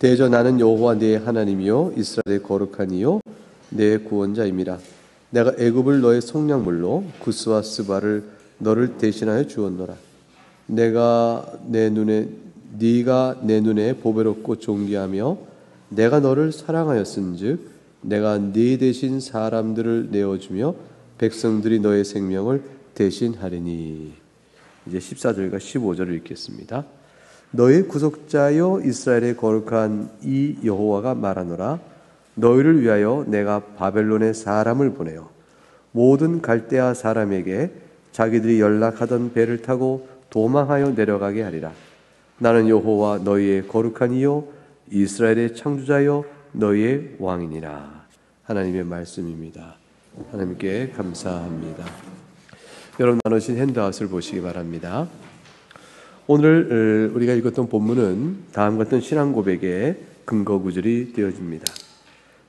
대저 나는 여호와 네 하나님이요 이스라엘의 거룩한 이요 내 구원자임이라. 내가 애굽을 너의 속량물로 구스와 스바를 너를 대신하여 주었노라. 네가 내 눈에 보배롭고 존귀하며 내가 너를 사랑하였은즉 내가 네 대신 사람들을 내어주며 백성들이 너의 생명을 대신하리니. 이제 14절과 15절을 읽겠습니다. 너의 구속자여 이스라엘의 거룩한 이 여호와가 말하노라. 너희를 위하여 내가 바벨론에 사람을 보내어 모든 갈대아 사람에게 자기들이 연락하던 배를 타고 도망하여 내려가게 하리라. 나는 여호와 너희의 거룩한 이요 이스라엘의 창조자여 너희의 왕이니라. 하나님의 말씀입니다. 하나님께 감사합니다. 여러분 나누신 핸드아웃을 보시기 바랍니다. 오늘 우리가 읽었던 본문은 다음과 같은 신앙 고백의 근거 구절이 되어집니다.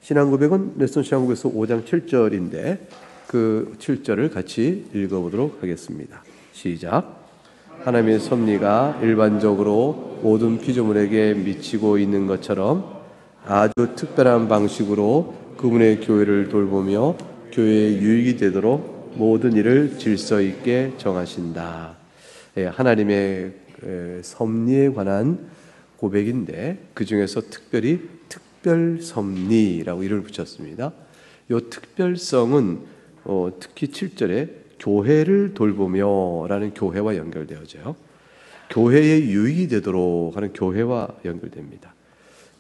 신앙 고백은 레슨 신앙 고백에서 5장 7절인데 그 7절을 같이 읽어보도록 하겠습니다. 시작. 하나님의 섭리가 일반적으로 모든 피조물에게 미치고 있는 것처럼 아주 특별한 방식으로 그분의 교회를 돌보며 교회의 유익이 되도록 모든 일을 질서 있게 정하신다. 하나님의 섭리에 관한 고백인데 그 중에서 특별히 특별 섭리라고 이름을 붙였습니다. 이 특별성은 특히 7절에 교회를 돌보며라는 교회와 연결되어져요. 교회의 유익이 되도록 하는 교회와 연결됩니다.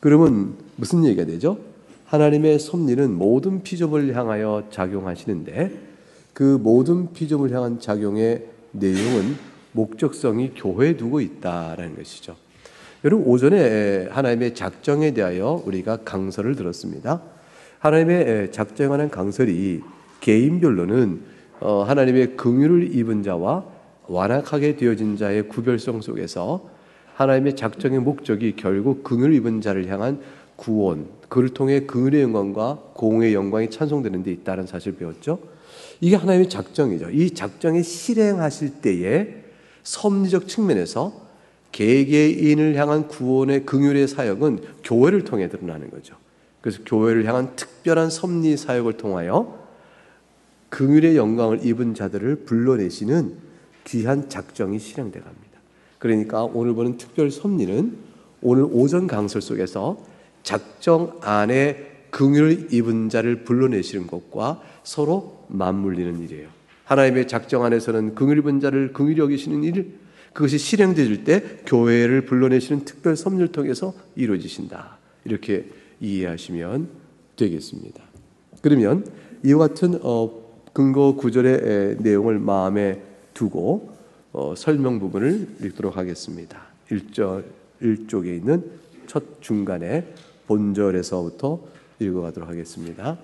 그러면 무슨 얘기가 되죠? 하나님의 섭리는 모든 피조물을 향하여 작용하시는데 그 모든 피조물을 향한 작용의 내용은 목적성이 교회에 두고 있다라는 것이죠. 여러분 오전에 하나님의 작정에 대하여 우리가 강설을 들었습니다. 하나님의 작정에 관한 강설이 개인별로는 하나님의 긍휼을 입은 자와 완악하게 되어진 자의 구별성 속에서 하나님의 작정의 목적이 결국 긍휼을 입은 자를 향한 구원, 그를 통해 긍휼의 영광과 공의 영광이 찬송되는 데 있다는 사실을 배웠죠. 이게 하나님의 작정이죠. 이 작정에 실행하실 때에 섭리적 측면에서 개개인을 향한 구원의 긍휼의 사역은 교회를 통해 드러나는 거죠. 그래서 교회를 향한 특별한 섭리 사역을 통하여 긍휼의 영광을 입은 자들을 불러내시는 귀한 작정이 실행돼 갑니다. 그러니까 오늘 보는 특별 섭리는 오늘 오전 강설 속에서 작정 안에 긍휼을 입은 자를 불러내시는 것과 서로 맞물리는 일이에요. 하나님의 작정 안에서는 긍휼 입은 자를 긍휼히 여기시는 일, 그것이 실행되질 때 교회를 불러내시는 특별 섭리를 통해서 이루어지신다. 이렇게 이해하시면 되겠습니다. 그러면 이와 같은 근거 구절의 내용을 마음에 두고 설명 부분을 읽도록 하겠습니다. 1쪽에 있는 첫 중간에 본절에서부터 읽어가도록 하겠습니다.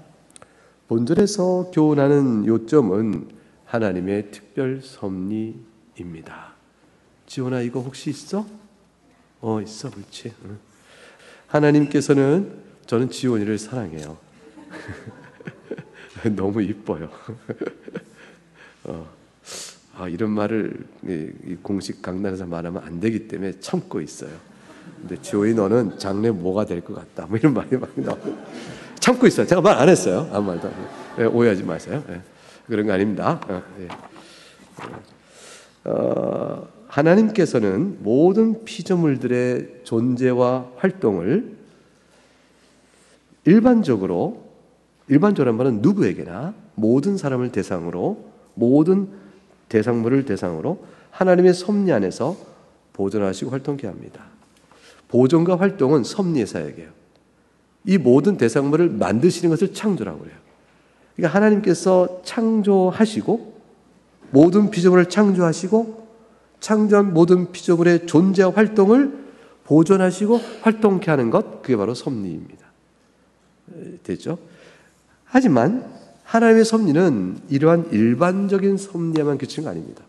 본절에서 교훈하는 요점은 하나님의 특별 섭리입니다. 지원아 이거 혹시 있어? 있어, 그렇지. 하나님께서는 저는 지원이를 사랑해요. 너무 이뻐요. 이런 말을 공식 강단에서 말하면 안 되기 때문에 참고 있어요. 근데 지원이 너는 장래 뭐가 될 것 같다. 뭐 이런 말이 막 나오고 참고 있어요. 제가 말 안 했어요. 아무 말도 안 해요. 오해하지 마세요. 그런 거 아닙니다. 하나님께서는 모든 피조물들의 존재와 활동을 일반적으로 말은 누구에게나 모든 사람을 대상으로 모든 대상물을 대상으로 하나님의 섭리 안에서 보존하시고 활동케 합니다. 보존과 활동은 섭리의 사역이에요. 이 모든 대상물을 만드시는 것을 창조라고 해요. 그러니까 하나님께서 창조하시고 모든 피조물을 창조하시고 창조한 모든 피조물의 존재와 활동을 보존하시고 활동케 하는 것, 그게 바로 섭리입니다. 됐죠? 하지만 하나님의 섭리는 이러한 일반적인 섭리에만 그치는 거 아닙니다.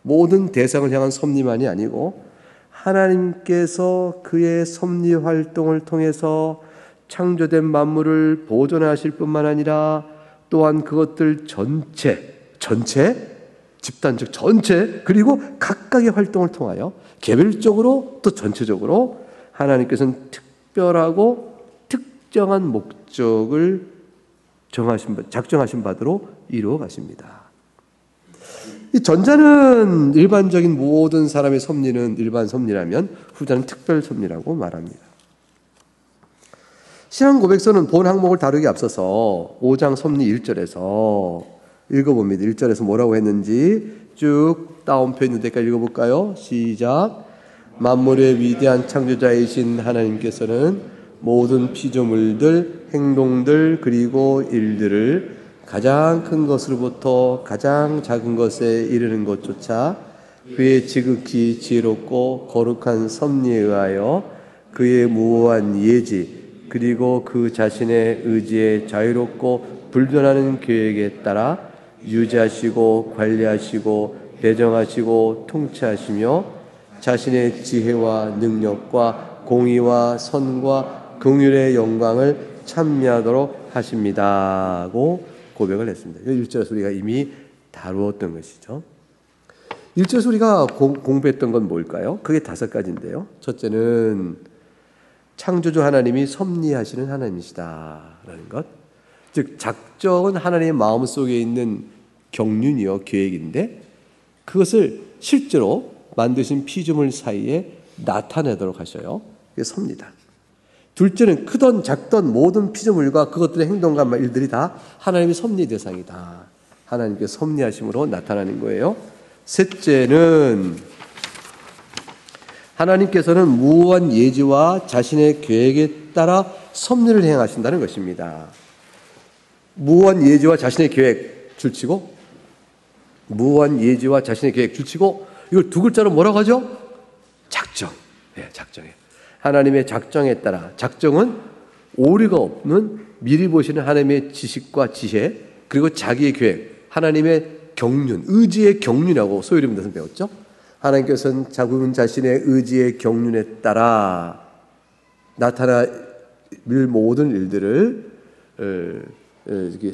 모든 대상을 향한 섭리만이 아니고 하나님께서 그의 섭리 활동을 통해서 창조된 만물을 보존하실 뿐만 아니라 또한 그것들 전체 집단적 전체 그리고 각각의 활동을 통하여 개별적으로 또 전체적으로 하나님께서는 특별하고 특정한 목적을 작정하신 바대로 이루어 가십니다. 이 전자는 일반적인 모든 사람의 섭리는 일반 섭리라면 후자는 특별 섭리라고 말합니다. 신앙 고백서는 본 항목을 다루기 앞서서 5장 섭리 1절에서 읽어봅니다. 1절에서 뭐라고 했는지 쭉 따옴표 있는 데까지 읽어볼까요? 시작. 만물의 위대한 창조자이신 하나님께서는 모든 피조물들, 행동들 그리고 일들을 가장 큰 것으로부터 가장 작은 것에 이르는 것조차 그의 지극히 지혜롭고 거룩한 섭리에 의하여 그의 무오한 예지 그리고 그 자신의 의지에 자유롭고 불변하는 계획에 따라 유지하시고 관리하시고 배정하시고 통치하시며 자신의 지혜와 능력과 공의와 선과 긍휼의 영광을 찬미하도록 하십니다고 고백을 했습니다. 1절에서 우리가 이미 다루었던 것이죠. 1절에서 우리가 공부했던 건 뭘까요? 그게 5가지인데요. 첫째는 창조주 하나님이 섭리하시는 하나님이시다라는 것. 즉 작정은 하나님의 마음속에 있는 경륜이요 계획인데 그것을 실제로 만드신 피조물 사이에 나타내도록 하셔요. 그게 섭니다. 둘째는 크던 작던 모든 피조물과 그것들의 행동과 일들이 다 하나님의 섭리 대상이다. 하나님께 섭리하심으로 나타나는 거예요. 셋째는 하나님께서는 무오한 예지와 자신의 계획에 따라 섭리를 행하신다는 것입니다. 무오한 예지와 자신의 계획 줄치고 무오한 예지와 자신의 계획 줄치고 이걸 2글자로 뭐라고 하죠? 작정. 네, 작정이에요. 하나님의 작정에 따라 작정은 오류가 없는 미리 보시는 하나님의 지식과 지혜 그리고 자기의 계획 하나님의 경륜 의지의 경륜이라고 소요리문에서 배웠죠. 하나님께서는 자군 자신의 의지의 경륜에 따라 나타날 모든 일들을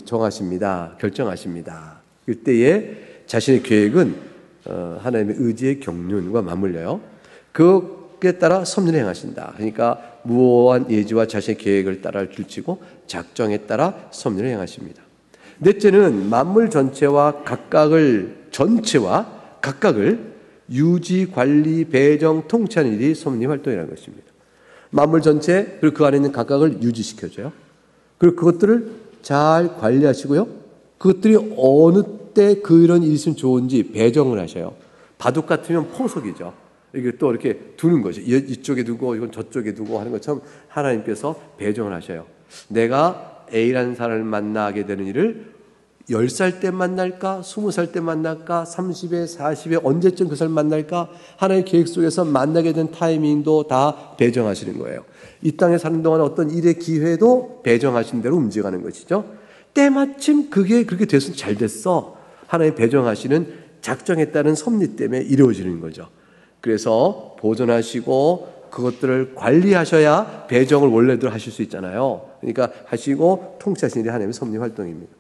정하십니다. 결정하십니다. 그때에 자신의 계획은 하나님의 의지의 경륜과 맞물려요. 그에 따라 섭리를 행하신다. 그러니까 무오한 예지와 자신의 계획을 따라 줄치고 작정에 따라 섭리를 행하십니다. 넷째는 만물 전체와 각각을 유지, 관리, 배정, 통치하는 일이 섭리 활동이라는 것입니다. 만물 전체 그리고 그 안에 있는 각각을 유지시켜줘요. 그리고 그것들을 잘 관리하시고요. 그것들이 어느 때 그런 일이 있으면 좋은지 배정을 하셔요. 바둑 같으면 포석이죠. 이게 또 이렇게 두는 거죠. 이쪽에 두고 이건 저쪽에 두고 하는 것처럼 하나님께서 배정을 하셔요. 내가 A라는 사람을 만나게 되는 일을 10살 때 만날까? 20살 때 만날까? 30에 40에 언제쯤 그 사람 만날까? 하나님의 계획 속에서 만나게 된 타이밍도 다 배정하시는 거예요. 이 땅에 사는 동안 어떤 일의 기회도 배정하신 대로 움직이는 것이죠. 때마침 그게 그렇게 됐으면 잘 됐어. 하나님 배정하시는 작정에 따른 섭리 때문에 이루어지는 거죠. 그래서 보존하시고 그것들을 관리하셔야 배정을 원래대로 하실 수 있잖아요. 그러니까 하시고 통치하시는 일이 하나님의 섭리 활동입니다.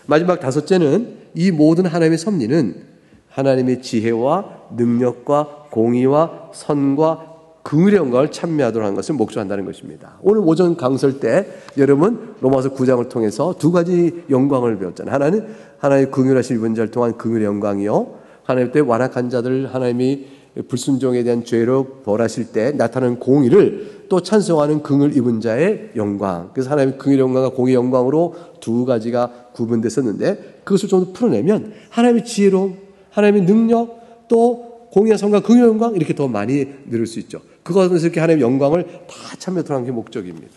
마지막 5째는 이 모든 하나님의 섭리는 하나님의 지혜와 능력과 공의와 선과 긍휼의 영광을 찬미하도록 하는 것을 목적한다는 것입니다. 오늘 오전 강설 때 여러분 로마서 9장을 통해서 2가지 영광을 배웠잖아요. 하나는 하나님의 긍휼하신 분자를 통한 긍휼의 영광이요. 하나님 때 완악한 자들 하나님이 불순종에 대한 죄로 벌하실 때 나타나는 공의를 또 찬송하는 긍휼 입은 자의 영광. 그래서 하나님의 긍휼의 영광과 공의의 영광으로 2가지가 구분됐었는데 그것을 좀 더 풀어내면 하나님의 지혜로움, 하나님의 능력, 또 공의와 선과 긍휼의 영광 이렇게 더 많이 누릴 수 있죠. 그것에서 이렇게 하나님의 영광을 다 참여하도록 하는 게 목적입니다.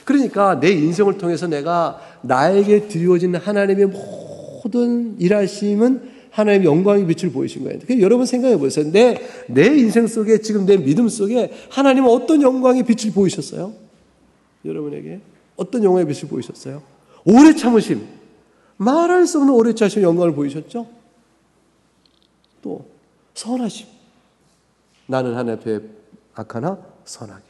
그러니까 내 인생을 통해서 내가 나에게 드려진 하나님의 모든 일하심은 하나님의 영광의 빛을 보이신 거예요. 그러니까 여러분 생각해 보세요. 내 인생 속에 지금 내 믿음 속에 하나님은 어떤 영광의 빛을 보이셨어요? 여러분에게 어떤 영광의 빛을 보이셨어요? 오래 참으심, 말할 수 없는 오래 참으심 영광을 보이셨죠? 또 선하심. 나는 하나님 앞에 악하나 선하게.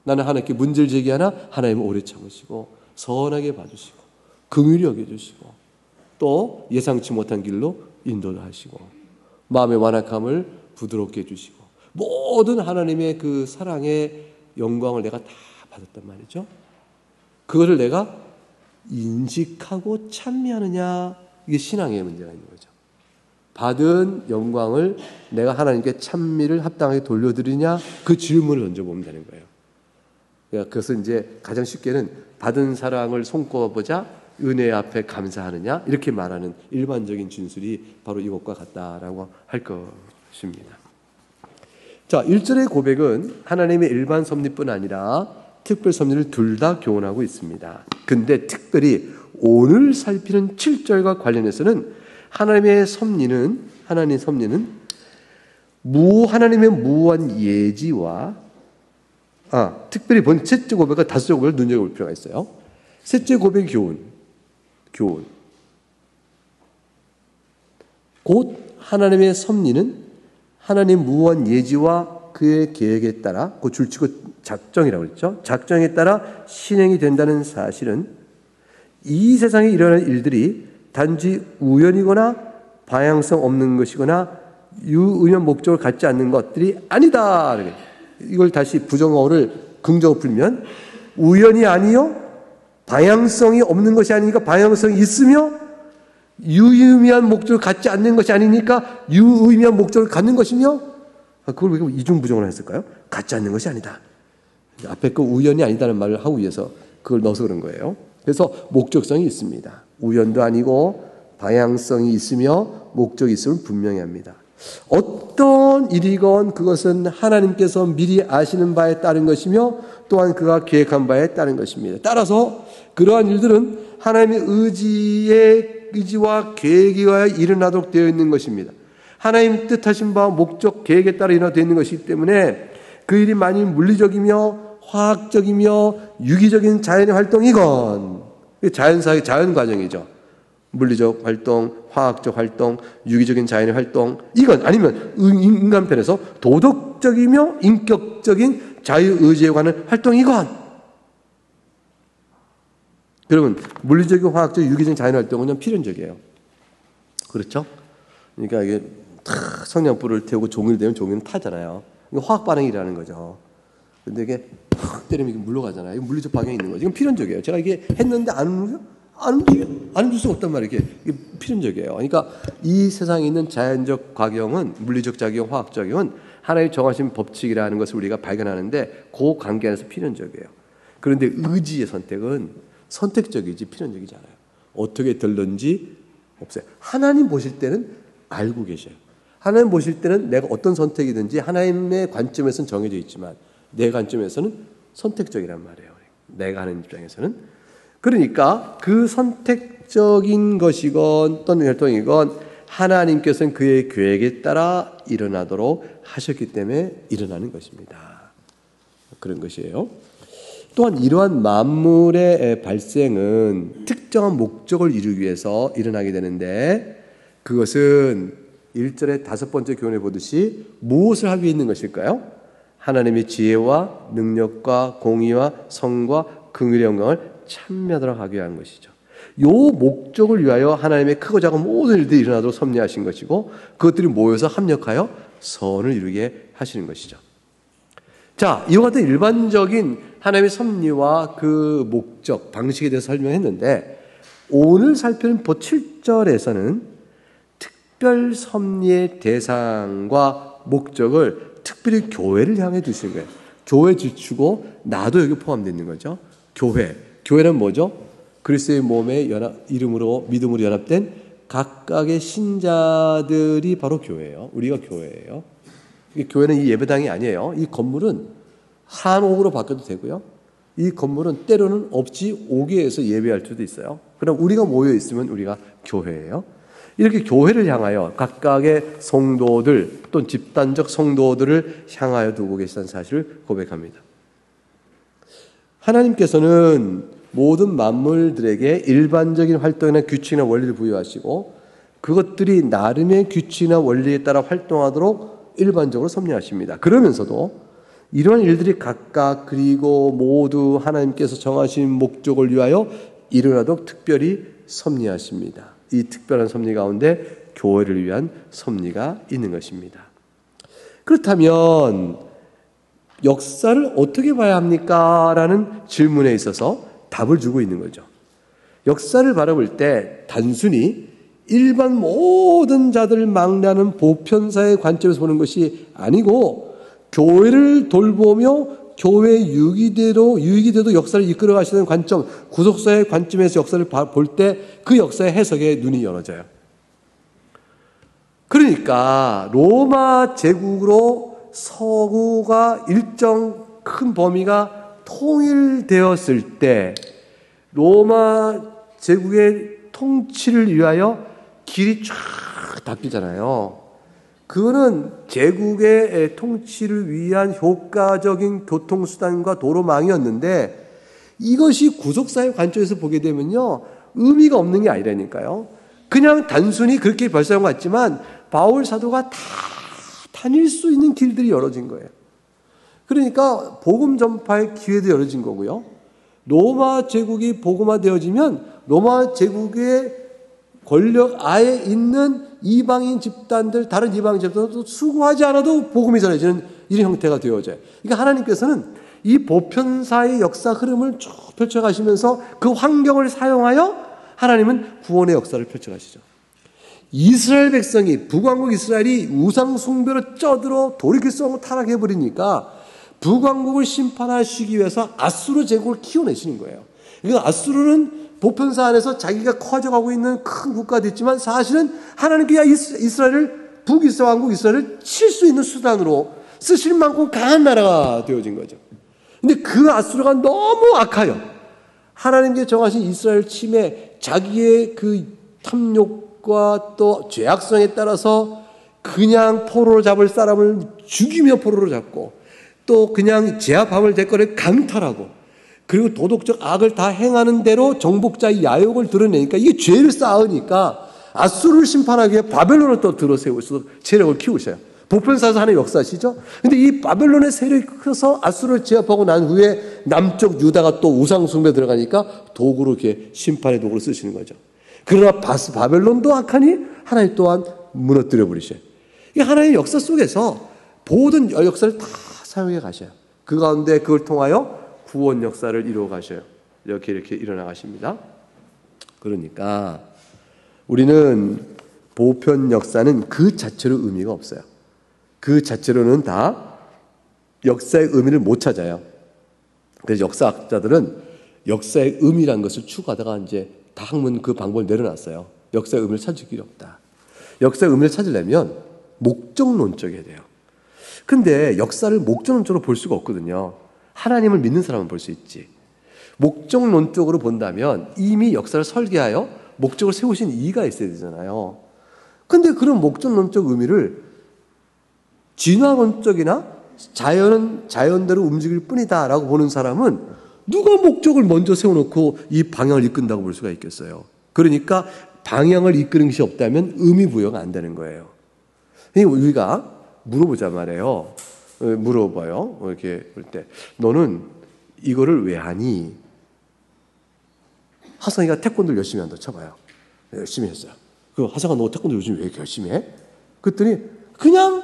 나는 하나님께 문제를 제기하나 하나님은 오래 참으시고 선하게 봐주시고 긍휼히 여겨주시고 또 예상치 못한 길로 인도를 하시고 마음의 완악함을 부드럽게 해주시고 모든 하나님의 그 사랑의 영광을 내가 다 받았단 말이죠. 그거를 내가 인식하고 찬미하느냐, 이게 신앙의 문제가 있는 거죠. 받은 영광을 내가 하나님께 찬미를 합당하게 돌려드리냐, 그 질문을 던져보면 되는 거예요. 그러니까 그것은 이제 가장 쉽게는 받은 사랑을 손꼽아보자, 은혜 앞에 감사하느냐, 이렇게 말하는 일반적인 진술이 바로 이것과 같다라고 할 것입니다. 자, 1절의 고백은 하나님의 일반 섭리뿐 아니라 특별 섭리를 둘 다 교훈하고 있습니다. 근데 특별히 오늘 살피는 7절과 관련해서는 하나님의 섭리는 하나님의 무한 예지와 특별히 본 셋째 고백과 다섯째 고백을 눈여겨볼 필요가 있어요. 셋째 고백의 교훈. 곧 하나님의 섭리는 하나님 무한 예지와 그의 계획에 따라, 그 줄치고 작정이라고 그랬죠. 작정에 따라 실행이 된다는 사실은 이 세상에 일어나는 일들이 단지 우연이거나 방향성 없는 것이거나 유의미한 목적을 갖지 않는 것들이 아니다. 이걸 다시 부정어를 긍정어 풀면 우연이 아니요 방향성이 없는 것이 아니니까 방향성이 있으며 유의미한 목적을 갖지 않는 것이 아니니까 유의미한 목적을 갖는 것이며, 그걸 왜 이중부정을 했을까요? 갖지 않는 것이 아니다. 앞에 그 우연이 아니다는 말을 하고 위해서 그걸 넣어서 그런 거예요. 그래서 목적성이 있습니다. 우연도 아니고 방향성이 있으며 목적이 있음을 분명히 합니다. 어떤 일이건 그것은 하나님께서 미리 아시는 바에 따른 것이며 또한 그가 계획한 바에 따른 것입니다. 따라서 그러한 일들은 하나님의 의지와 계획에 의하여 일어나도록 되어 있는 것입니다. 하나님 뜻하신 바와 목적, 계획에 따라 일어나도록 되어 있는 것이기 때문에 그 일이 만일 물리적이며 화학적이며 유기적인 자연의 활동이건, 자연사의 자연 과정이죠. 물리적 활동, 화학적 활동, 유기적인 자연의 활동, 이건 아니면 인간편에서 도덕적이며 인격적인 자유의지에 관한 활동이건, 그러면 물리적이고 화학적, 유기적인 자연의 활동은 필연적이에요. 그렇죠? 그러니까 이게 성냥불을 태우고 종이를 대면 종이는 타잖아요. 이거 화학 반응이라는 거죠. 근데 이게 팍 때리면 이게 물러가잖아요. 이거 물리적 방향이 있는 거죠. 이건 필연적이에요. 제가 이게 했는데 안 움직여? 안 움직일 수가 없단 말이에요. 이게 필연적이에요. 그러니까 이 세상에 있는 자연적 과경은, 물리적 작용, 화학 작용은 하나님 정하신 법칙이라는 것을 우리가 발견하는데 그 관계 안에서 필연적이에요. 그런데 의지의 선택은 선택적이지 필연적이지 않아요. 어떻게 될런지 없어요. 하나님 보실 때는 알고 계셔요. 하나님 보실 때는 내가 어떤 선택이든지 하나님의 관점에서는 정해져 있지만 내 관점에서는 선택적이란 말이에요. 내가 하는 입장에서는. 그러니까 그 선택적인 것이건 또는 활동이건 하나님께서는 그의 계획에 따라 일어나도록 하셨기 때문에 일어나는 것입니다. 그런 것이에요. 또한 이러한 만물의 발생은 특정한 목적을 이루기 위해서 일어나게 되는데 그것은 1절의 5번째 교훈에 보듯이 무엇을 하기 위해 있는 것일까요? 하나님의 지혜와 능력과 공의와 성과 긍휼의 영광을 찬미하도록 하기 위한 것이죠. 이 목적을 위하여 하나님의 크고 작은 모든 일들이 일어나도록 섭리하신 것이고 그것들이 모여서 합력하여 선을 이루게 하시는 것이죠. 자, 이와 같은 일반적인 하나님의 섭리와 그 목적, 방식에 대해서 설명했는데 오늘 살펴본 7절에서는 특별 섭리의 대상과 목적을 특별히 교회를 향해 두신 거예요. 교회 지추고 나도 여기 포함되어 있는 거죠. 교회는 뭐죠? 그리스도의 몸의 이름으로 믿음으로 연합된 각각의 신자들이 바로 교회예요. 우리가 교회예요. 교회는 이 예배당이 아니에요. 이 건물은 한옥으로 바뀌어도 되고요. 이 건물은 때로는 없이 5개에서 예배할 수도 있어요. 그럼 우리가 모여 있으면 우리가 교회예요. 이렇게 교회를 향하여 각각의 성도들 또는 집단적 성도들을 향하여 두고 계시다는 사실을 고백합니다. 하나님께서는 모든 만물들에게 일반적인 활동이나 규칙이나 원리를 부여하시고 그것들이 나름의 규칙이나 원리에 따라 활동하도록 일반적으로 섭리하십니다. 그러면서도 이러한 일들이 각각 그리고 모두 하나님께서 정하신 목적을 위하여 일어나도록 특별히 섭리하십니다. 이 특별한 섭리 가운데 교회를 위한 섭리가 있는 것입니다. 그렇다면 역사를 어떻게 봐야 합니까? 라는 질문에 있어서 답을 주고 있는 거죠. 역사를 바라볼 때 단순히 일반 모든 자들을 막론하는 보편사의 관점에서 보는 것이 아니고 교회를 돌보며 교회 유익이 돼도 역사를 이끌어 가시는 관점, 구속사의 관점에서 역사를 볼 때 그 역사의 해석에 눈이 열어져요. 그러니까 로마 제국으로 서구가 일정 큰 범위가 통일되었을 때 로마 제국의 통치를 위하여 길이 쫙 닦이잖아요. 그거는 제국의 통치를 위한 효과적인 교통수단과 도로망이었는데 이것이 구속사의 관점에서 보게 되면요, 의미가 없는 게 아니라니까요. 그냥 단순히 그렇게 발사한 것 같지만 바울 사도가 다 다닐 수 있는 길들이 열어진 거예요. 그러니까 복음 전파의 기회도 열어진 거고요. 로마 제국이 복음화되어지면 로마 제국의 권력 아에 있는 이방인 집단들, 다른 이방인 집단도 수고하지 않아도 복음이 전해지는 이런 형태가 되어져요. 그러니까 하나님께서는 이 보편사의 역사 흐름을 쭉 펼쳐가시면서 그 환경을 사용하여 하나님은 구원의 역사를 펼쳐가시죠. 이스라엘 백성이, 북왕국 이스라엘이 우상 숭배로 쩌들어 돌이킬성 타락해버리니까 북왕국을 심판하시기 위해서 아수르 제국을 키워내시는 거예요. 그러니까 아수르는 보편사 안에서 자기가 커져가고 있는 큰 국가가 됐지만 사실은 하나님께야 이스라엘을, 북이스라엘 왕국 이스라엘을 칠 수 있는 수단으로 쓰실 만큼 강한 나라가 되어진 거죠. 근데 그 아수르가 너무 악하여 하나님께 정하신 이스라엘 침해, 자기의 그 탐욕과 또 죄악성에 따라서 그냥 포로로 잡을 사람을 죽이며 포로로 잡고 또 그냥 제압함을 대거를 강탈하고 그리고 도덕적 악을 다 행하는 대로 정복자의 야욕을 드러내니까 이게 죄를 쌓으니까 아수르를 심판하기 위해 바벨론을 또 들어세우셔서 세력을 키우셔요. 보편사에서 하는 역사시죠. 근데 이 바벨론의 세력이 커서 아수르를 제압하고 난 후에 남쪽 유다가 또 우상숭배 들어가니까 도구로 이렇게 심판의 도구로 쓰시는 거죠. 그러나 바벨론도 악하니 하나님 또한 무너뜨려 버리셔요. 이 하나님의 역사 속에서 모든 역사를 다 사용해 가셔요. 그 가운데 그걸 통하여 구원 역사를 이루어 가셔요. 이렇게 일어나 가십니다. 그러니까 우리는 보편 역사는 그 자체로 의미가 없어요. 그 자체로는 다 역사의 의미를 못 찾아요. 그래서 역사학자들은 역사의 의미라는 것을 추구하다가 이제 다 학문 그 방법을 내려놨어요. 역사의 의미를 찾을 길이 없다. 역사의 의미를 찾으려면 목적론적이어야 돼요. 근데 역사를 목적론적으로 볼 수가 없거든요. 하나님을 믿는 사람은 볼 수 있지. 목적론적으로 본다면 이미 역사를 설계하여 목적을 세우신 이가 있어야 되잖아요. 근데 그런 목적론적 의미를 진화론적이나 자연은 자연대로 움직일 뿐이다 라고 보는 사람은 누가 목적을 먼저 세워놓고 이 방향을 이끈다고 볼 수가 있겠어요. 그러니까 방향을 이끄는 것이 없다면 의미 부여가 안 되는 거예요. 우리가 물어보자 말이에요. 물어봐요. 이렇게 볼 때 너는 이거를 왜 하니? 하성이가 태권도를 열심히 한다 쳐봐요. 열심히 했어요. 그 하성아 너 태권도 요즘 왜 이렇게 열심히 해? 그랬더니 그냥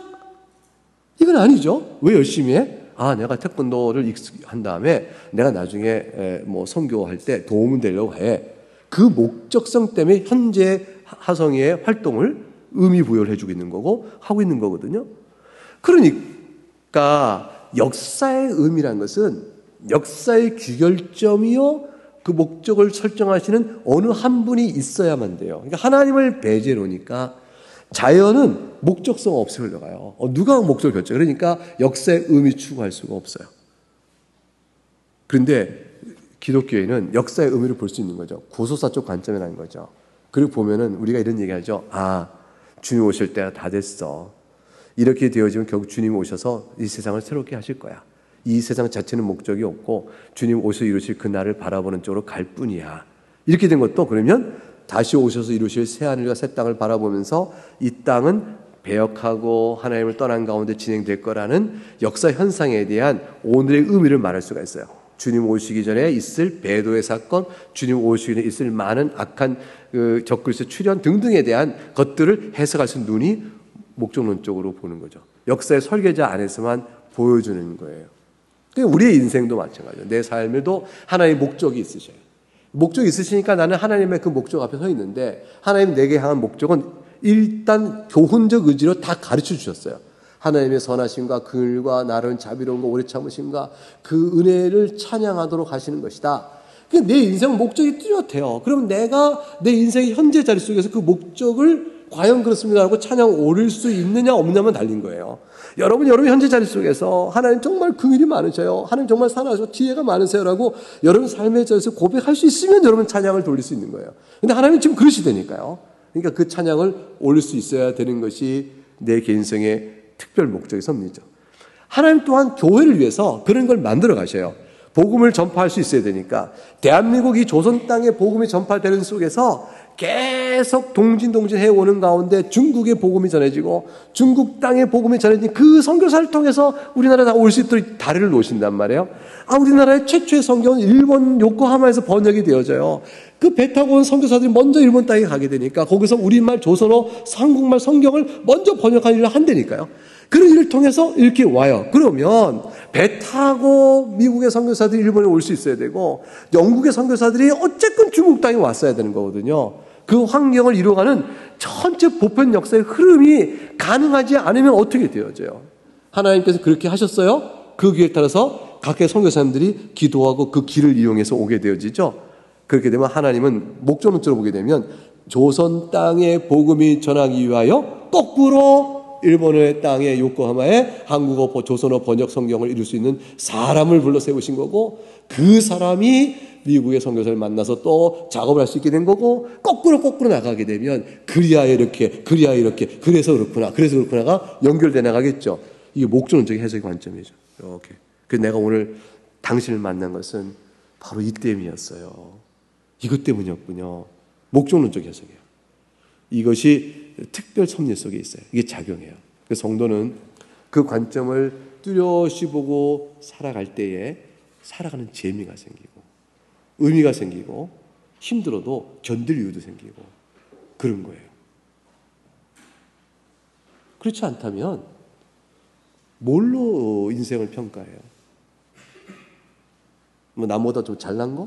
이건 아니죠. 왜 열심히 해? 아, 내가 태권도를 한 다음에 내가 나중에 뭐 선교할 때 도움을 되려고 해. 그 목적성 때문에 현재 하성이의 활동을 의미 부여를 해주고 있는 거고 하고 있는 거거든요. 그러니까 역사의 의미란 것은 역사의 귀결점이요 그 목적을 설정하시는 어느 한 분이 있어야만 돼요. 그러니까 하나님을 배제해 놓으니까 자연은 목적성 없이 흘러가요. 누가 목적을 결정? 그러니까 역사의 의미 추구할 수가 없어요. 그런데 기독교에는 역사의 의미를 볼 수 있는 거죠. 구속사적 관점이라는 거죠. 그리고 보면은 우리가 이런 얘기하죠. 아, 주님 오실 때가 다 됐어. 이렇게 되어지면 결국 주님 오셔서 이 세상을 새롭게 하실 거야. 이 세상 자체는 목적이 없고 주님 오셔서 이루실 그 날을 바라보는 쪽으로 갈 뿐이야. 이렇게 된 것도 그러면 다시 오셔서 이루실 새 하늘과 새 땅을 바라보면서 이 땅은 배역하고 하나님을 떠난 가운데 진행될 거라는 역사 현상에 대한 오늘의 의미를 말할 수가 있어요. 주님 오시기 전에 있을 배도의 사건, 주님 오시기 전에 있을 많은 악한 적그리스도 출현 등등에 대한 것들을 해석할 수 있는 눈이 목적론적으로 보는 거죠. 역사의 설계자 안에서만 보여주는 거예요. 우리의 인생도 마찬가지예요. 내 삶에도 하나님의 목적이 있으셔요. 목적이 있으시니까 나는 하나님의 그 목적 앞에 서 있는데, 하나님 내게 향한 목적은 일단 교훈적 의지로 다 가르쳐 주셨어요. 하나님의 선하심과 긍휼과 나른 자비로움과 오래 참으심과 그 은혜를 찬양하도록 하시는 것이다. 내 인생 목적이 뚜렷해요. 그럼 내가 내 인생의 현재 자리 속에서 그 목적을 과연 그렇습니다라고 찬양 오를 수 있느냐 없느냐만 달린 거예요. 여러분 현재 자리 속에서 하나님 정말 긍휼이 많으셔요. 하나님 정말 사랑하시고 지혜가 많으세요라고 여러분 삶의 자리에서 고백할 수 있으면 여러분 찬양을 돌릴 수 있는 거예요. 근데 하나님은 지금 그러시다니까요. 그러니까 그 찬양을 올릴 수 있어야 되는 것이 내 개인성의 특별 목적의 섭리죠. 하나님 또한 교회를 위해서 그런 걸 만들어 가셔요. 복음을 전파할 수 있어야 되니까. 대한민국 이 조선 땅에 복음이 전파되는 속에서 계속 동진동진 해오는 가운데 중국의 복음이 전해지고 중국 땅의 복음이 전해진 그 선교사를 통해서 우리나라에 다 올 수 있도록 다리를 놓으신단 말이에요. 우리나라의 최초의 성경은 일본 요코하마에서 번역이 되어져요. 그 배 타고 온 선교사들이 먼저 일본 땅에 가게 되니까 거기서 우리말, 조선어, 한국말 성경을 먼저 번역하는 일을 한다니까요. 그런 일을 통해서 이렇게 와요. 그러면 배 타고 미국의 선교사들이 일본에 올 수 있어야 되고 영국의 선교사들이 어쨌든 중국 땅에 왔어야 되는 거거든요. 그 환경을 이루어가는 전체 보편 역사의 흐름이 가능하지 않으면 어떻게 되어져요? 하나님께서 그렇게 하셨어요. 그 길에 따라서 각계 선교사님들이 기도하고 그 길을 이용해서 오게 되어지죠. 그렇게 되면 하나님은 목적론적으로 보게 되면 조선 땅에 복음이 전하기 위하여 거꾸로 일본의 땅의 요코하마에 한국어, 조선어 번역 성경을 이룰 수 있는 사람을 불러 세우신 거고, 그 사람이 미국의 선교사를 만나서 또 작업을 할 수 있게 된 거고, 거꾸로 나가게 되면 그리하여 이렇게, 그래서 그렇구나가 연결돼 나가겠죠. 이게 목적론적인 해석의 관점이죠. 이렇게. 그래서 내가 오늘 당신을 만난 것은 바로 이 때문이었어요. 이것 때문이었군요. 목적론적 해석이에요. 이것이 특별 섭리 속에 있어요. 이게 작용해요. 그 성도는 그 관점을 뚜렷이 보고 살아갈 때에 살아가는 재미가 생기고 의미가 생기고 힘들어도 견딜 이유도 생기고 그런 거예요. 그렇지 않다면 뭘로 인생을 평가해요? 남보다 좀 잘난 거?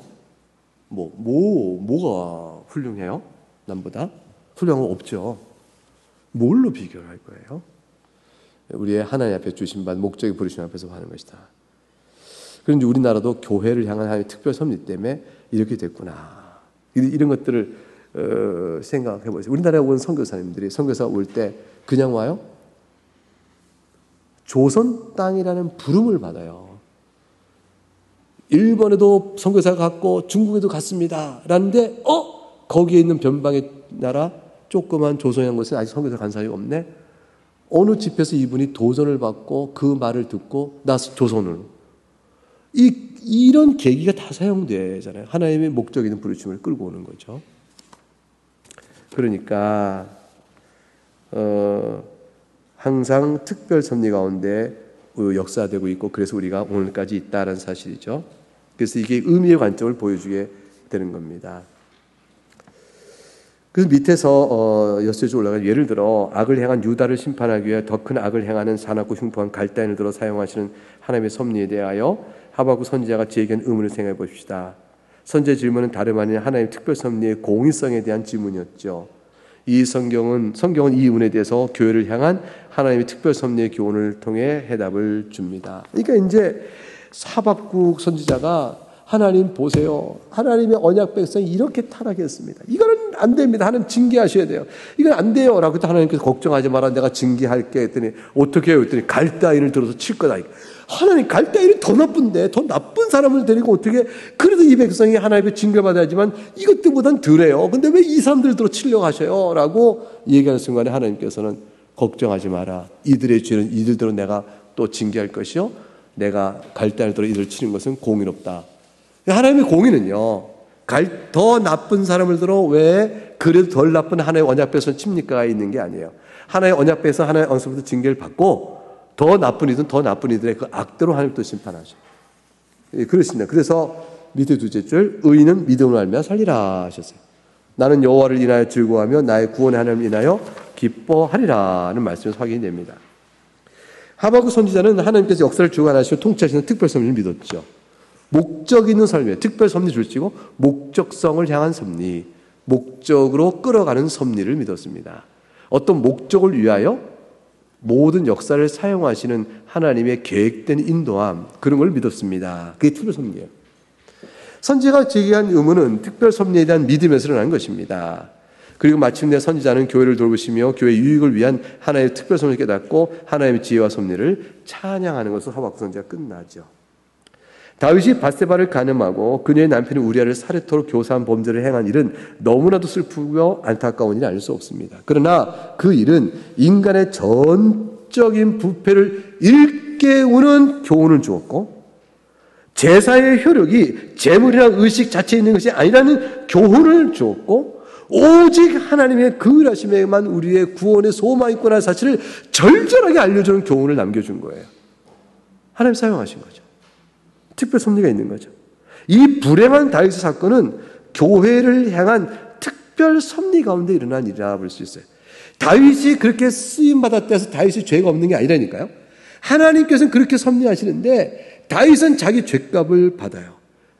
뭐가 훌륭해요? 남보다? 훌륭한 거 없죠. 뭘로 비교를 할 거예요? 우리의 하나님 앞에 주신 바 목적이 부르심 앞에서 하는 것이다. 그런데 우리나라도 교회를 향한 하나님의 특별 섭리 때문에 이렇게 됐구나. 이런 것들을 생각해 보세요. 우리나라에 온 선교사님들이 선교사 올 때 그냥 와요? 조선 땅이라는 부름을 받아요. 일본에도 선교사가 갔고 중국에도 갔습니다. 라는데 거기에 있는 변방의 나라 조그만 조선이라는 곳에 아직 선교사 간 사람이 없네. 어느 집에서 이분이 도전을 받고 그 말을 듣고 나 조선으로. 이런 계기가 다 사용되잖아요. 하나님의 목적이든 부르심을 끌고 오는 거죠. 그러니까 항상 특별 섭리 가운데 역사되고 있고 그래서 우리가 오늘까지 있다는 사실이죠. 그래서 이게 의미의 관점을 보여주게 되는 겁니다. 그래서 밑에서 여섯째 올라가는 예를 들어 악을 행한 유다를 심판하기 위해 더 큰 악을 행하는 사납고 흉포한 갈대인을 들어 사용하시는 하나님의 섭리에 대하여 하박국 선지자가 제기한 의문을 생각해 봅시다. 선지자의 질문은 다름 아닌 하나님의 특별 섭리의 공의성에 대한 질문이었죠. 성경은 이 의문에 대해서 교회를 향한 하나님의 특별 섭리의 교훈을 통해 해답을 줍니다. 그러니까 이제 하박국 선지자가 하나님 보세요. 하나님의 언약 백성이 이렇게 타락했습니다. 이거는 안 됩니다. 하나님 징계하셔야 돼요. 이건 안 돼요. 라고 하나님께서 걱정하지 마라. 내가 징계할게 했더니 어떻게 해요? 했더니 갈대아인을 들어서 칠 거다. 하나님 갈대아인이 더 나쁜데 더 나쁜 사람을 데리고 어떻게 그래도 이 백성이 하나님의 징계받아야 하지만 이것들보단 덜해요. 근데 왜 이 사람들을 들어 치려고 하셔요? 라고 얘기하는 순간에 하나님께서는 걱정하지 마라. 이들의 죄는 이들대로 내가 또 징계할 것이요. 내가 갈대아인을 들어 이들을 치는 것은 공의롭다. 하나님의 공의는요, 더 나쁜 사람을 들어 왜 그래도 덜 나쁜 하나님의 언약 백성을 칩니까가 있는 게 아니에요. 하나님의 언약 백성 하나님의 언약부터 징계를 받고 더 나쁜 이들은 더 나쁜 이들의 그 악대로 하나님 또 심판하셔요. 그렇습니다. 그래서 밑에 둘째 줄 의인은 믿음으로 말미암아 살리라 하셨어요. 나는 여호와를 인하여 즐거워하며 나의 구원의 하나님을 인하여 기뻐하리라는 말씀에서 확인이 됩니다. 하박국 선지자는 하나님께서 역사를 주관하시고 통치하시는 특별 섭리를 믿었죠. 목적 있는 삶이에요. 특별 섭리 줄지고 목적성을 향한 섭리, 목적으로 끌어가는 섭리를 믿었습니다. 어떤 목적을 위하여 모든 역사를 사용하시는 하나님의 계획된 인도함, 그런 걸 믿었습니다. 그게 특별 섭리예요. 선지자가 제기한 의무는 특별 섭리에 대한 믿음에서 일어난 것입니다. 그리고 마침내 선지자는 교회를 돌보시며 교회 유익을 위한 하나님의 특별 섭리를 깨닫고 하나님의 지혜와 섭리를 찬양하는 것으로 하박국 선지자가 끝나죠. 다윗이 밧세바를 간음하고 그녀의 남편 우리아를 살해토록 교사한 범죄를 행한 일은 너무나도 슬프고 안타까운 일이 아닐 수 없습니다. 그러나 그 일은 인간의 전적인 부패를 일깨우는 교훈을 주었고 제사의 효력이 재물이나 의식 자체에 있는 것이 아니라는 교훈을 주었고 오직 하나님의 긍휼하심에만 우리의 구원의 소망이 있구나 사실을 절절하게 알려주는 교훈을 남겨준 거예요. 하나님 사용하신 거죠. 특별 섭리가 있는 거죠. 이 불행한 다윗의 사건은 교회를 향한 특별 섭리 가운데 일어난 일이라 볼 수 있어요. 다윗이 그렇게 쓰임받았다 해서 다윗이 죄가 없는 게 아니라니까요. 하나님께서는 그렇게 섭리하시는데 다윗은 자기 죄값을 받아요.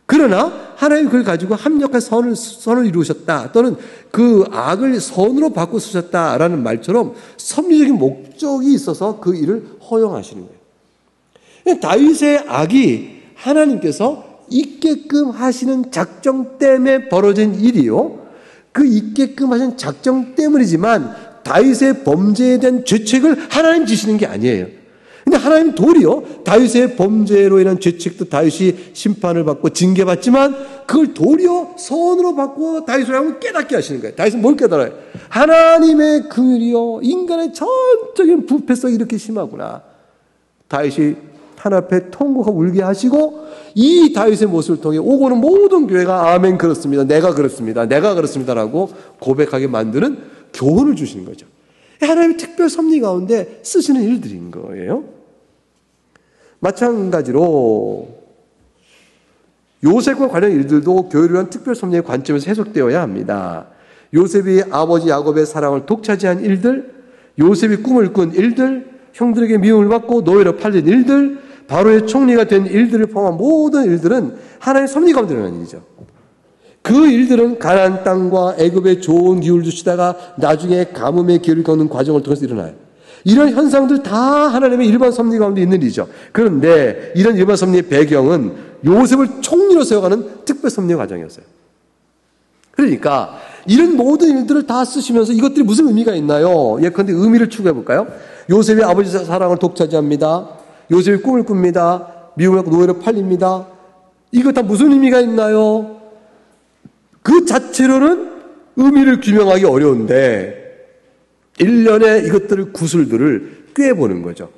그러나 하나님이 그걸 가지고 합력한 선을 이루셨다 또는 그 악을 선으로 바꿔 쓰셨다라는 말처럼 섭리적인 목적이 있어서 그 일을 허용하시는 거예요. 다윗의 악이 하나님께서 있게끔 하시는 작정 때문에 벌어진 일이요. 그 있게끔 하신 작정 때문이지만 다윗의 범죄에 대한 죄책을 하나님 지시는 게 아니에요. 근데 하나님 도리어 다윗의 범죄로 인한 죄책도 다윗이 심판을 받고 징계받지만 그걸 도리어 선으로 받고 다윗을 하면 깨닫게 하시는 거예요. 다윗은 뭘 깨달아요? 하나님의 긍휼이요 인간의 전적인 부패성이 이렇게 심하구나. 다윗이 하나님 앞에 통곡하고 울게 하시고 이 다윗의 모습을 통해 오고는 모든 교회가 아멘 그렇습니다. 내가 그렇습니다. 내가 그렇습니다라고 고백하게 만드는 교훈을 주시는 거죠. 하나님의 특별 섭리 가운데 쓰시는 일들인 거예요. 마찬가지로 요셉과 관련 일들도 교회를 위한 특별 섭리의 관점에서 해석되어야 합니다. 요셉이 아버지 야곱의 사랑을 독차지한 일들, 요셉이 꿈을 꾼 일들, 형들에게 미움을 받고 노예로 팔린 일들, 바로의 총리가 된 일들을 포함한 모든 일들은 하나님의 섭리 가운데 일어난 일이죠. 그 일들은 가나안 땅과 애굽에 좋은 기후를 주시다가 나중에 가뭄의 길을 걷는 과정을 통해서 일어나요. 이런 현상들 다 하나님의 일반 섭리 가운데 있는 일이죠. 그런데 이런 일반 섭리의 배경은 요셉을 총리로 세워가는 특별 섭리의 과정이었어요. 그러니까 이런 모든 일들을 다 쓰시면서 이것들이 무슨 의미가 있나요? 예컨대 의미를 추구해 볼까요? 요셉이 아버지 사랑을 독차지합니다. 요셉이 꿈을 꿉니다. 미움을 받고 노예로 팔립니다. 이거 다 무슨 의미가 있나요? 그 자체로는 의미를 규명하기 어려운데 1년에 이것들을 구슬들을 꿰보는 거죠.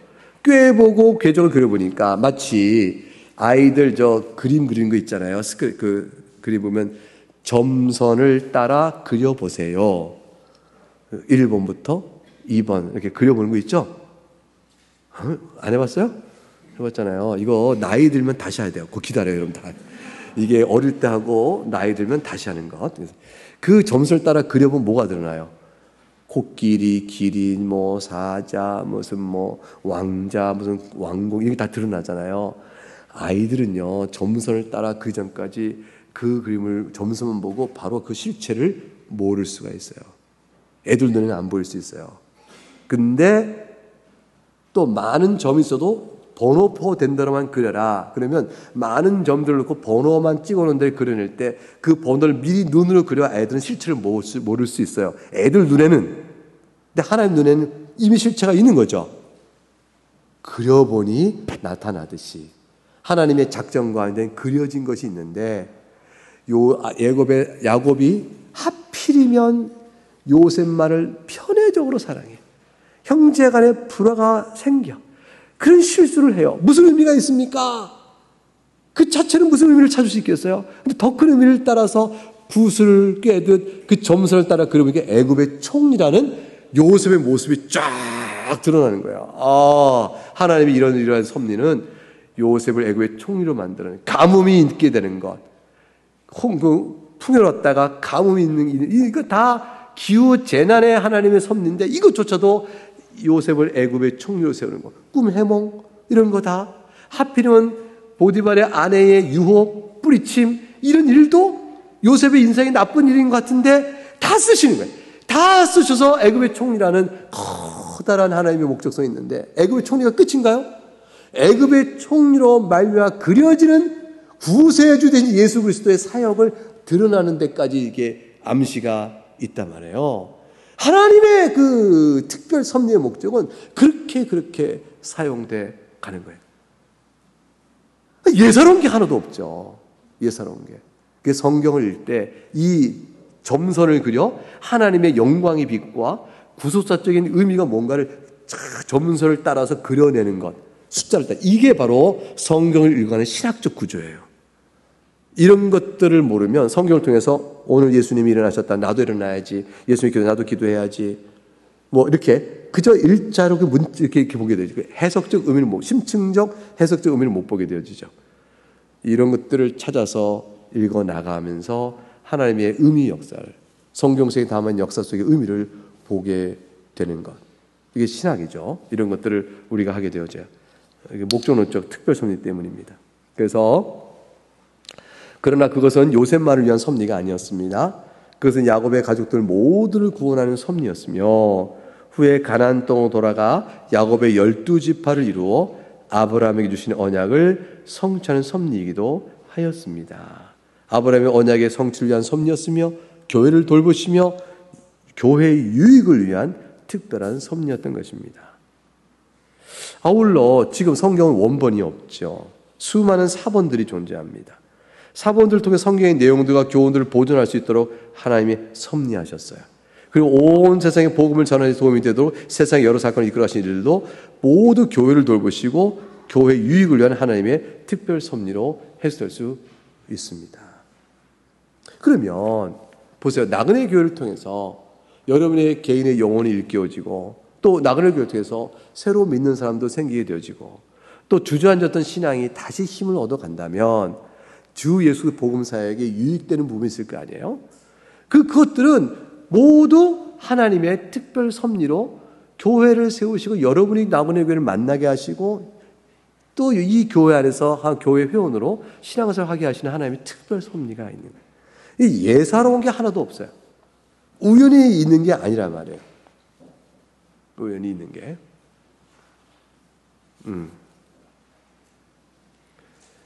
꿰보고 궤적을 그려보니까 마치 아이들 그림 그리는 거 있잖아요. 그 그림 보면 점선을 따라 그려보세요. 1번부터 2번 이렇게 그려보는 거 있죠? 안 해봤어요? 해봤잖아요. 이거 나이 들면 다시 해야 돼요. 그거 기다려요, 여러분 다. 이게 어릴 때 하고 나이 들면 다시 하는 것. 그 점수를 따라 그려보면 뭐가 드러나요? 코끼리, 기린, 사자, 왕자, 왕공 이게 다 드러나잖아요. 아이들은요 점선을 따라 그 전까지 그 그림을 점선만 보고 바로 그 실체를 모를 수가 있어요. 애들 눈에는 안 보일 수 있어요. 근데 또 많은 점이 있어도 번호표 된대로만 그려라. 그러면 많은 점들을 놓고 번호만 찍어놓은 데를 그려낼 때 그 번호를 미리 눈으로 그려야 애들은 실체를 모를 수 있어요. 애들 눈에는. 근데 하나님 눈에는 이미 실체가 있는 거죠. 그려보니 나타나듯이 하나님의 작정 가운데 그려진 것이 있는데 야곱이 하필이면 요셉만을 편애적으로 사랑해. 형제 간에 불화가 생겨. 그런 실수를 해요. 무슨 의미가 있습니까? 그 자체는 무슨 의미를 찾을 수 있겠어요? 근데 더 큰 의미를 따라서 붓을 꿰듯 그 점선을 따라 그려보니까 애굽의 총리라는 요셉의 모습이 쫙 드러나는 거예요. 하나님이 이러한 섭리는 요셉을 애굽의 총리로 만드는 가뭄이 있게 되는 것. 풍요롭다가 가뭄이 있는 이거 다 기후 재난의 하나님의 섭리인데 이것조차도 요셉을 애굽의 총리로 세우는 거, 꿈 해몽 이런 거 다, 하필이면 보디발의 아내의 유혹, 뿌리침 이런 일도 요셉의 인생이 나쁜 일인 것 같은데 다 쓰시는 거예요. 다 쓰셔서 애굽의 총리라는 커다란 하나님의 목적성이 있는데, 애굽의 총리가 끝인가요? 애굽의 총리로 말미암아 그려지는 구세주 되신 예수 그리스도의 사역을 드러나는 데까지 이게 암시가 있단 말이에요. 하나님의 그 특별 섭리의 목적은 그렇게 사용돼 가는 거예요. 예사로운 게 하나도 없죠. 예사로운 게. 그 성경을 읽을 때 이 점선을 그려 하나님의 영광의 빛과 구속사적인 의미가 뭔가를 점선을 따라서 그려내는 것, 숫자를 따라, 이게 바로 성경을 읽어가는 신학적 구조예요. 이런 것들을 모르면 성경을 통해서 오늘 예수님이 일어나셨다, 나도 일어나야지, 예수님 기도, 나도 기도해야지, 뭐 이렇게 그저 일자로 이렇게 보게 되죠. 해석적 의미를 심층적 해석적 의미를 못 보게 되어지죠. 이런 것들을 찾아서 읽어 나가면서 하나님의 의미 역사를, 성경 속에 담은 역사 속의 의미를 보게 되는 것, 이게 신학이죠. 이런 것들을 우리가 하게 되어져요. 이게 목적론적 특별 섭리 때문입니다. 그러나 그것은 요셉만을 위한 섭리가 아니었습니다. 그것은 야곱의 가족들 모두를 구원하는 섭리였으며, 후에 가나안 땅으로 돌아가 야곱의 12지파를 이루어 아브라함에게 주신 언약을 성취하는 섭리이기도 하였습니다. 아브라함의 언약의 성취를 위한 섭리였으며, 교회를 돌보시며 교회의 유익을 위한 특별한 섭리였던 것입니다. 아울러 지금 성경은 원본이 없죠. 수많은 사본들이 존재합니다. 사본들을 통해 성경의 내용들과 교훈들을 보존할 수 있도록 하나님이 섭리하셨어요. 그리고 온 세상에 복음을 전하는 데 도움이 되도록 세상의 여러 사건을 이끌어가신 일들도 모두 교회를 돌보시고 교회 유익을 위한 하나님의 특별 섭리로 해석될 수 있습니다. 그러면 보세요. 나그네 교회를 통해서 여러분의 개인의 영혼이 일깨워지고, 또 나그네 교회를 통해서 새로 믿는 사람도 생기게 되어지고, 또 주저앉았던 신앙이 다시 힘을 얻어간다면 주 예수 복음 사역에 유익되는 부분이 있을 거 아니에요? 그것들은 모두 하나님의 특별 섭리로 교회를 세우시고 여러분이 나그네 교회를 만나게 하시고, 또 이 교회 안에서 한 교회 회원으로 신앙생활을 하게 하시는 하나님의 특별 섭리가 있는 거예요. 이 예사로운 게 하나도 없어요. 우연히 있는 게 아니란 말이에요. 우연히 있는 게.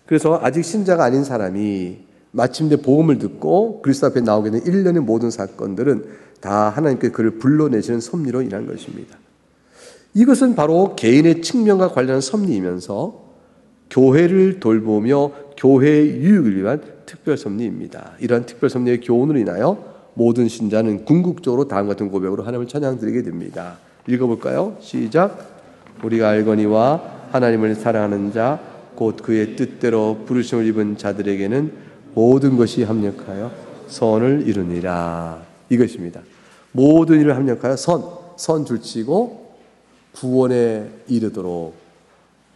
그래서 아직 신자가 아닌 사람이 마침내 복음을 듣고 그리스도 앞에 나오게 된 일련의 모든 사건들은 다 하나님께 그를 불러내시는 섭리로 인한 것입니다. 이것은 바로 개인의 측면과 관련한 섭리이면서 교회를 돌보며 교회의 유익을 위한 특별 섭리입니다. 이러한 특별 섭리의 교훈으로 인하여 모든 신자는 궁극적으로 다음 같은 고백으로 하나님을 찬양드리게 됩니다. 읽어볼까요? 시작. 우리가 알거니와 하나님을 사랑하는 자 곧 그의 뜻대로 부르심을 입은 자들에게는 모든 것이 합력하여 선을 이루니라. 이것입니다. 모든 일을 합력하여 선 줄치고 구원에 이르도록,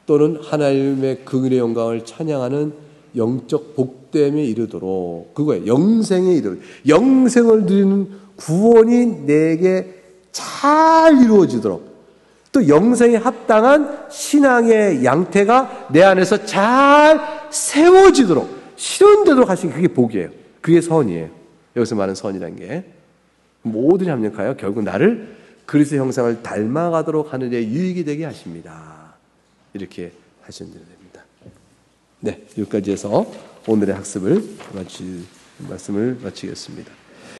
또는 하나님의 긍휼의 영광을 찬양하는 영적 복됨에 이르도록, 그거예요. 영생에 이르도록, 영생을 누리는 구원이 내게 잘 이루어지도록, 또 영생에 합당한 신앙의 양태가 내 안에서 잘 세워지도록, 실현되도록 하신 그게 복이에요. 그게 선이에요. 여기서 말하는 선이라는 게 모든 합력하여 결국 나를 그리스도의 형상을 닮아가도록 하는 데 유익이 되게 하십니다. 이렇게 하시면 됩니다. 네, 여기까지 해서 오늘의 말씀을 마치겠습니다.